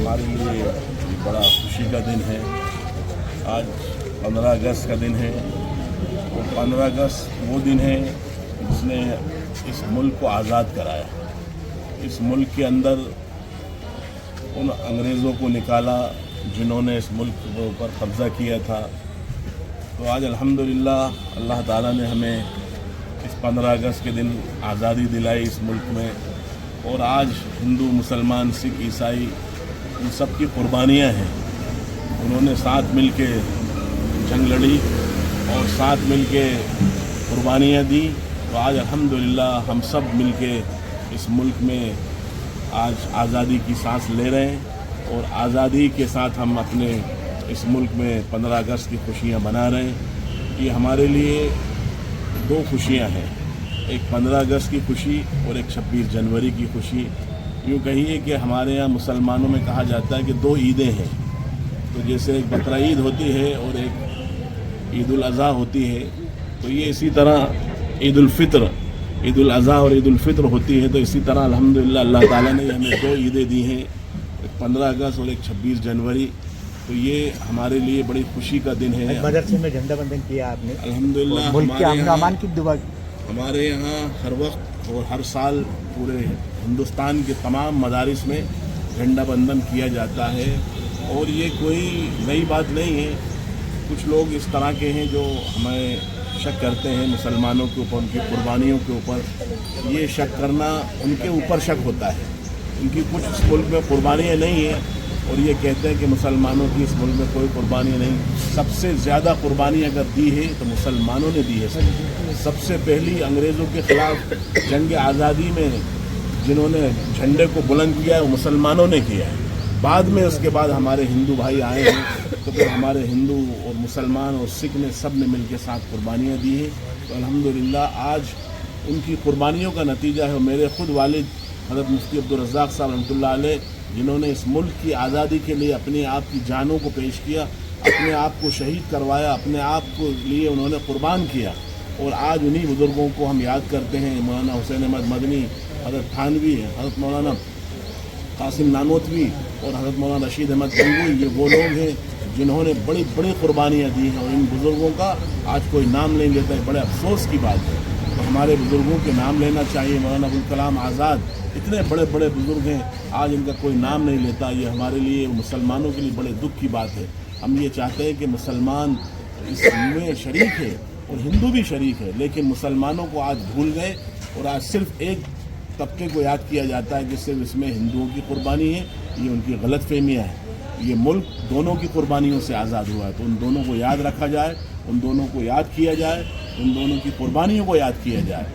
हमारे लिए ये बड़ा खुशी का दिन है। आज 15 अगस्त का दिन है और 15 अगस्त वो दिन है जिसने इस मुल्क को आज़ाद कराया। इस मुल्क के अंदर उन अंग्रेज़ों को निकाला जिन्होंने इस मुल्क के ऊपर कब्ज़ा किया था। तो आज अल्हम्दुलिल्लाह अल्लाह ताला ने हमें इस 15 अगस्त के दिन आज़ादी दिलाई इस मुल्क में। और आज हिंदू, मुसलमान, सिख, ईसाई उन सब की कुर्बानियाँ हैं। उन्होंने साथ मिल के जंग लड़ी और साथ मिल के कुर्बानियाँ दी। तो आज अल्हम्दुलिल्लाह हम सब मिल के इस मुल्क में आज आज़ादी की सांस ले रहे हैं और आज़ादी के साथ हम अपने इस मुल्क में 15 अगस्त की खुशियाँ मना रहे हैं। ये हमारे लिए दो खुशियाँ हैं, एक 15 अगस्त की खुशी और एक 26 जनवरी की खुशी। यूँ कहिए कि हमारे यहाँ मुसलमानों में कहा जाता है कि दो ईदें हैं। तो जैसे एक बकरा ईद होती है और एक ईद उल अज़हा होती है, तो ये इसी तरह ईद उल फ़ित्र, ईद उल अज़हा और ईद उल फ़ित्र होती है। तो इसी तरह अल्हम्दुलिल्लाह अल्लाह ताला ने हमें दो ईदें दी हैं, एक 15 अगस्त और एक 26 जनवरी। तो ये हमारे लिए बड़ी खुशी का दिन है। मदरसे में झंडा बंधन किया आपने, अल्हम्दुलिल्लाह हमारे यहाँ हर वक्त और हर साल पूरे हिंदुस्तान के तमाम मदारिस में झंडा बंधन किया जाता है। और ये कोई नई बात नहीं है। कुछ लोग इस तरह के हैं जो हमें शक करते हैं मुसलमानों के ऊपर, उनकी कुर्बानियों के ऊपर। ये शक करना उनके ऊपर शक होता है। उनकी कुछ इस मुल्क में कुर्बानियाँ नहीं हैं और ये कहते हैं कि मुसलमानों की इस मुल्क में कोई कुर्बानी नहीं। सबसे ज़्यादा कुर्बानी अगर दी है तो मुसलमानों ने दी है। सबसे पहली अंग्रेज़ों के ख़िलाफ़ जंग आज़ादी में जिन्होंने झंडे को बुलंद किया है वो मुसलमानों ने किया है। बाद में उसके बाद हमारे हिंदू भाई आए हैं, तो फिर हमारे हिंदू और मुसलमान और सिख ने सब ने मिल के साथ कुर्बानियाँ दी हैं। तो अल्हम्दुलिल्लाह आज उनकी कुर्बानियों का नतीजा है। मेरे ख़ुद वालिद हज़रत मुफ्ती अब्दुल रज़्ज़ाक़ साहब रहमतुल्लाह अलैह, जिन्होंने इस मुल्क की आज़ादी के लिए अपने आप की जानों को पेश किया, अपने आप को शहीद करवाया, अपने आप को लिए उन्होंने कुर्बान किया। और आज उन्हीं बुज़ुर्गों को हम याद करते हैं। मौलाना हुसैन अहमद मदनी, हज़रत थानवी, हज़रत मौलाना कासिम नानोतवी और हज़रत मौलाना रशीद अहमद गंगोई, ये वो लोग हैं जिन्होंने बड़ी बड़ी कुर्बानियाँ दी हैं। और इन बुज़ुर्गों का आज कोई नाम नहीं लेता है, बड़े अफसोस की बात है। तो हमारे बुज़ुर्गों के नाम लेना चाहिए। मौलाना अबुल कलाम आज़ाद, इतने बड़े बड़े बुज़ुर्ग हैं, आज इनका कोई नाम नहीं लेता। ये हमारे लिए, मुसलमानों के लिए बड़े दुख की बात है। हम ये चाहते हैं कि मुसलमान इसमें शरीक है और हिंदू भी शरीक है, लेकिन मुसलमानों को आज भूल गए और आज सिर्फ एक तबके को याद किया जाता है कि सिर्फ इसमें हिंदुओं की कुर्बानी है। ये उनकी गलत फहमियाँ हैं। ये मुल्क दोनों की कुर्बानियों से आज़ाद हुआ है, तो उन दोनों को याद रखा जाए, उन दोनों को याद किया जाए, उन दोनों की कुर्बानियों को याद किया जाए।